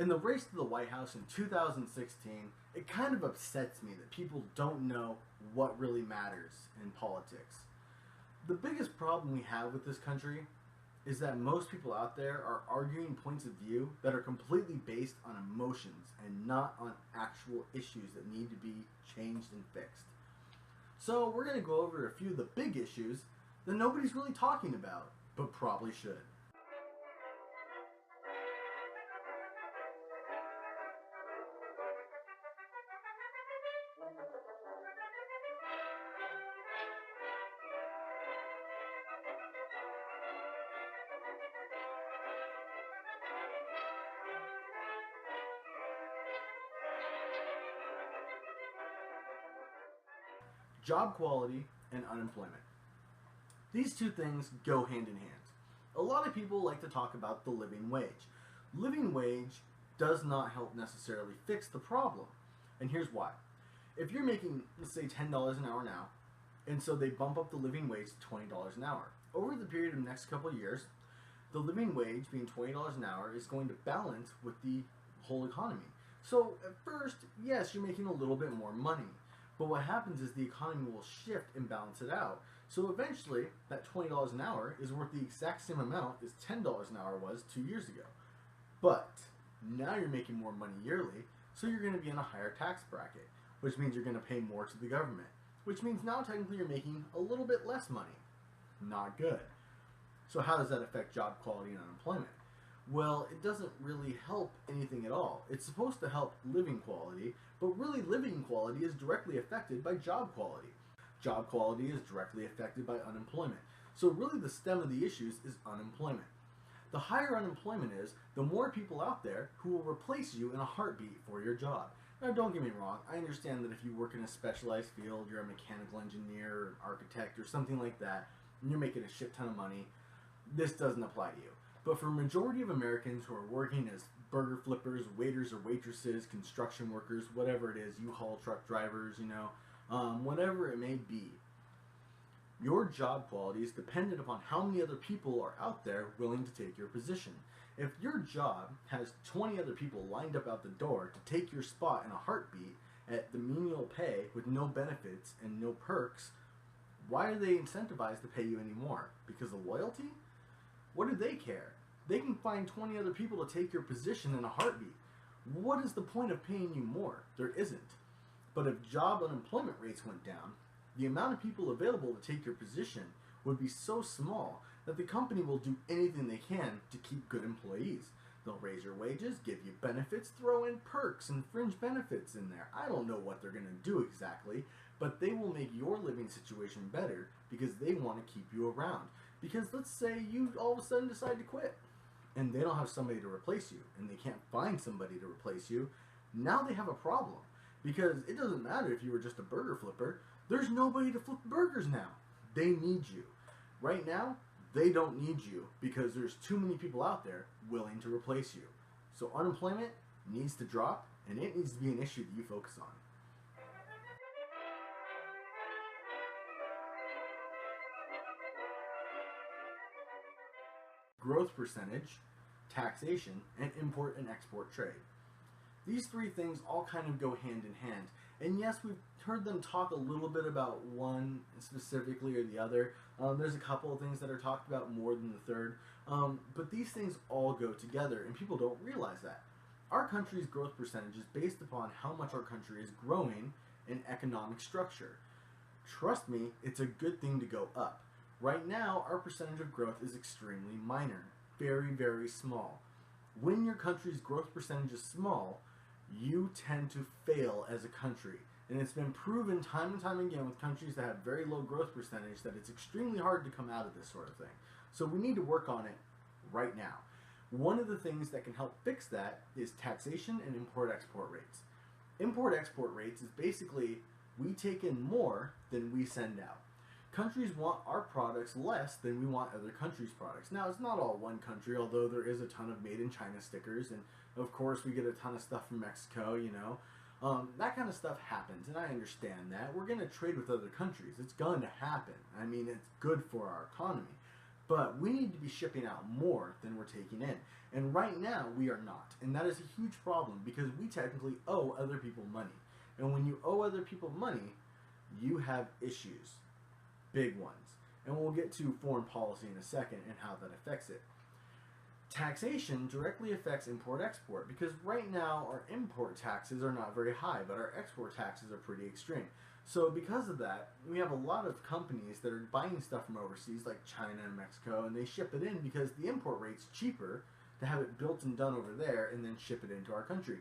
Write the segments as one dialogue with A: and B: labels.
A: In the race to the White House in 2016, it kind of upsets me that people don't know what really matters in politics. The biggest problem we have with this country is that most people out there are arguing points of view that are completely based on emotions and not on actual issues that need to be changed and fixed. So we're going to go over a few of the big issues that nobody's really talking about, but probably should. Job quality and unemployment. These two things go hand in hand. A lot of people like to talk about the living wage. Living wage does not help necessarily fix the problem. And here's why. If you're making, let's say, $10 an hour now, and so they bump up the living wage to $20 an hour. Over the period of the next couple of years, the living wage being $20 an hour is going to balance with the whole economy. So at first, yes, you're making a little bit more money. But what happens is the economy will shift and balance it out. So eventually, that $20 an hour is worth the exact same amount as $10 an hour was 2 years ago. But now you're making more money yearly, so you're going to be in a higher tax bracket, which means you're going to pay more to the government, which means now technically you're making a little bit less money. Not good. So how does that affect job quality and unemployment? Well, it doesn't really help anything at all. It's supposed to help living quality, but really living quality is directly affected by job quality. Job quality is directly affected by unemployment. So really the stem of the issues is unemployment. The higher unemployment is, the more people out there who will replace you in a heartbeat for your job. Now don't get me wrong, I understand that if you work in a specialized field, you're a mechanical engineer or an architect or something like that, and you're making a shit ton of money, this doesn't apply to you. But for a majority of Americans who are working as burger flippers, waiters or waitresses, construction workers, whatever it is, U-Haul truck drivers, whatever it may be, your job quality is dependent upon how many other people are out there willing to take your position. If your job has 20 other people lined up out the door to take your spot in a heartbeat at the menial pay with no benefits and no perks, why are they incentivized to pay you anymore? Because of loyalty? What do they care? They can find 20 other people to take your position in a heartbeat. What is the point of paying you more? There isn't. But if job unemployment rates went down, the amount of people available to take your position would be so small that the company will do anything they can to keep good employees. They'll raise your wages, give you benefits, throw in perks and fringe benefits in there. I don't know what they're going to do exactly, but they will make your living situation better because they want to keep you around. Because let's say you all of a sudden decide to quit and they don't have somebody to replace you and they can't find somebody to replace you. Now they have a problem because it doesn't matter if you were just a burger flipper. There's nobody to flip burgers now. They need you. Right now, they don't need you because there's too many people out there willing to replace you. So unemployment needs to drop and it needs to be an issue that you focus on. Growth percentage, taxation, and import and export trade. These three things all kind of go hand in hand. And yes, we've heard them talk a little bit about one specifically or the other. There's a couple of things that are talked about more than the third. But these things all go together and people don't realize that. Our country's growth percentage is based upon how much our country is growing in economic structure. Trust me, it's a good thing to go up. Right now, our percentage of growth is extremely minor, very, very small. When your country's growth percentage is small, you tend to fail as a country. And it's been proven time and time again with countries that have very low growth percentage that it's extremely hard to come out of this sort of thing. So we need to work on it right now. One of the things that can help fix that is taxation and import-export rates. Import-export rates is basically we take in more than we send out. Countries want our products less than we want other countries' products. Now, it's not all one country, although there is a ton of made in China stickers, and of course we get a ton of stuff from Mexico, That kind of stuff happens, and I understand that. We're going to trade with other countries. It's going to happen. I mean, it's good for our economy. But we need to be shipping out more than we're taking in. And right now, we are not. And that is a huge problem because we technically owe other people money. And when you owe other people money, you have issues. Big ones. And we'll get to foreign policy in a second and how that affects it. Taxation directly affects import-export because right now our import taxes are not very high, but our export taxes are pretty extreme. So because of that, we have a lot of companies that are buying stuff from overseas like China and Mexico, and they ship it in because the import rate's cheaper to have it built and done over there and then ship it into our country.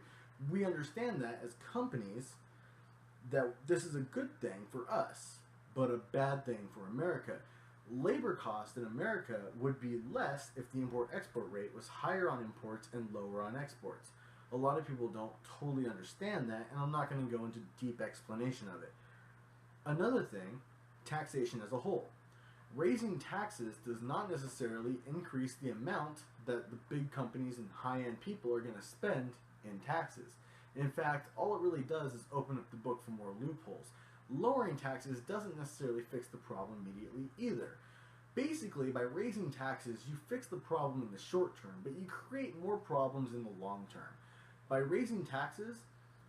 A: We understand that as companies that this is a good thing for us, but a bad thing for America. Labor cost in America would be less if the import-export rate was higher on imports and lower on exports. A lot of people don't totally understand that, and I'm not going to go into deep explanation of it. Another thing, taxation as a whole. Raising taxes does not necessarily increase the amount that the big companies and high-end people are going to spend in taxes. In fact, all it really does is open up the book for more loopholes. Lowering taxes doesn't necessarily fix the problem immediately either. Basically, by raising taxes, you fix the problem in the short term, but you create more problems in the long term. By raising taxes,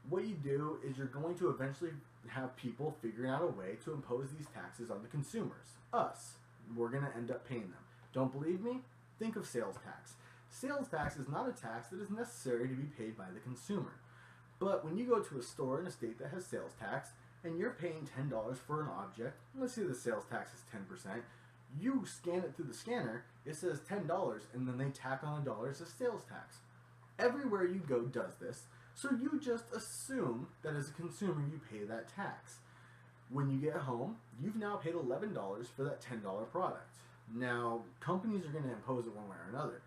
A: what you do is you're going to eventually have people figuring out a way to impose these taxes on the consumers. Us. We're going to end up paying them. Don't believe me? Think of sales tax. Sales tax is not a tax that is necessary to be paid by the consumer. But when you go to a store in a state that has sales tax, and you're paying $10 for an object, let's say the sales tax is 10%, you scan it through the scanner, it says $10, and then they tack on $1 as sales tax. Everywhere you go does this, so you just assume that as a consumer you pay that tax. When you get home, you've now paid $11 for that $10 product. Now, companies are going to impose it one way or another.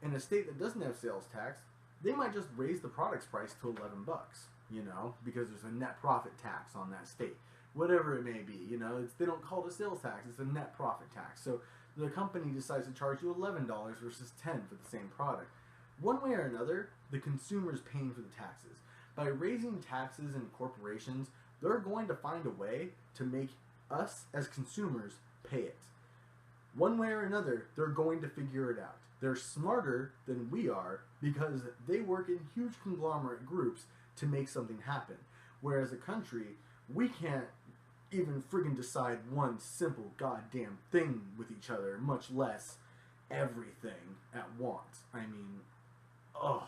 A: In a state that doesn't have sales tax, they might just raise the product's price to 11 bucks. You know, because there's a net profit tax on that state. Whatever it may be, you know, they don't call it a sales tax, it's a net profit tax. So the company decides to charge you $11 versus $10 for the same product. One way or another, the consumer's paying for the taxes. By raising taxes in corporations, they're going to find a way to make us as consumers pay it. One way or another, they're going to figure it out. They're smarter than we are because they work in huge conglomerate groups to make something happen. Whereas a country, we can't even friggin' decide one simple goddamn thing with each other, much less everything at once. I mean, ugh.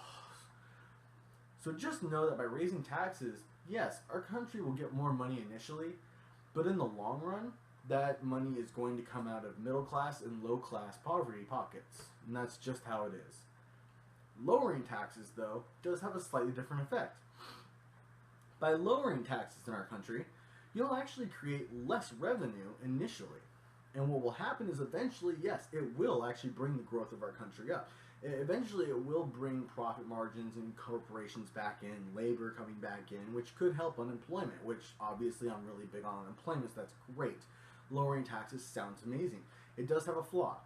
A: So just know that by raising taxes, yes, our country will get more money initially, but in the long run, that money is going to come out of middle class and low class poverty pockets. And that's just how it is. Lowering taxes, though, does have a slightly different effect. By lowering taxes in our country, you'll actually create less revenue initially. And what will happen is eventually, yes, it will actually bring the growth of our country up. Eventually, it will bring profit margins and corporations back in, labor coming back in, which could help unemployment, which obviously I'm really big on unemployment, so that's great. Lowering taxes sounds amazing. It does have a flaw.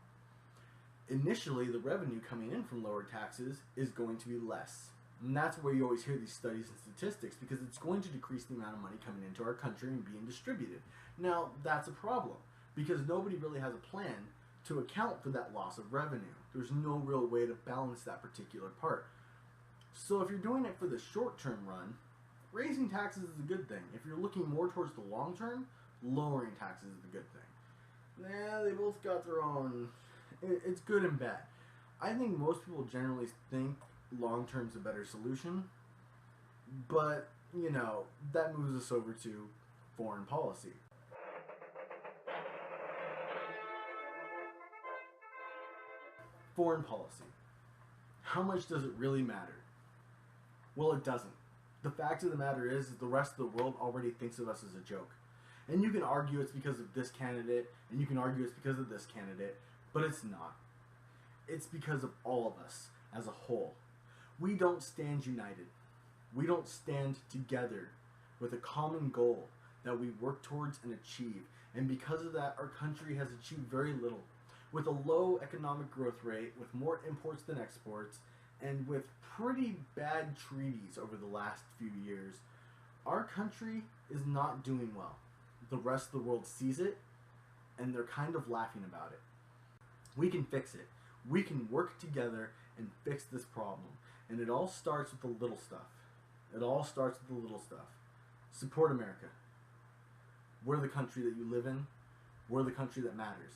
A: Initially, the revenue coming in from lower taxes is going to be less. And that's where you always hear these studies and statistics, because it's going to decrease the amount of money coming into our country and being distributed. Now, that's a problem, because nobody really has a plan to account for that loss of revenue. There's no real way to balance that particular part. So if you're doing it for the short-term run, raising taxes is a good thing. If you're looking more towards the long term, lowering taxes is the good thing. Yeah, they both got their own... It's good and bad. I think most people generally think long-term's a better solution, but, you know, that moves us over to foreign policy. Foreign policy. How much does it really matter? Well, it doesn't. The fact of the matter is the rest of the world already thinks of us as a joke. And you can argue it's because of this candidate, and you can argue it's because of this candidate, but it's not. It's because of all of us as a whole. We don't stand united. We don't stand together with a common goal that we work towards and achieve. And because of that, our country has achieved very little. With a low economic growth rate, with more imports than exports, and with pretty bad treaties over the last few years, our country is not doing well. The rest of the world sees it, and they're kind of laughing about it. We can fix it. We can work together and fix this problem. And it all starts with the little stuff. It all starts with the little stuff. Support America. We're the country that you live in. We're the country that matters.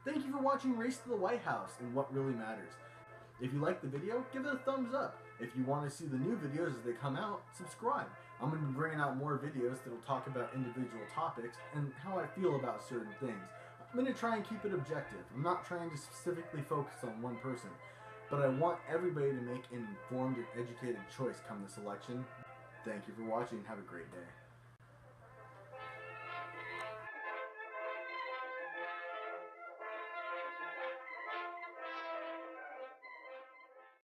A: Thank you for watching Race to the White House and What Really Matters. If you liked the video, give it a thumbs up. If you want to see the new videos as they come out, subscribe. I'm going to be bringing out more videos that will talk about individual topics and how I feel about certain things. I'm going to try and keep it objective. I'm not trying to specifically focus on one person, but I want everybody to make an informed and educated choice come this election. Thank you for watching. Have a great day.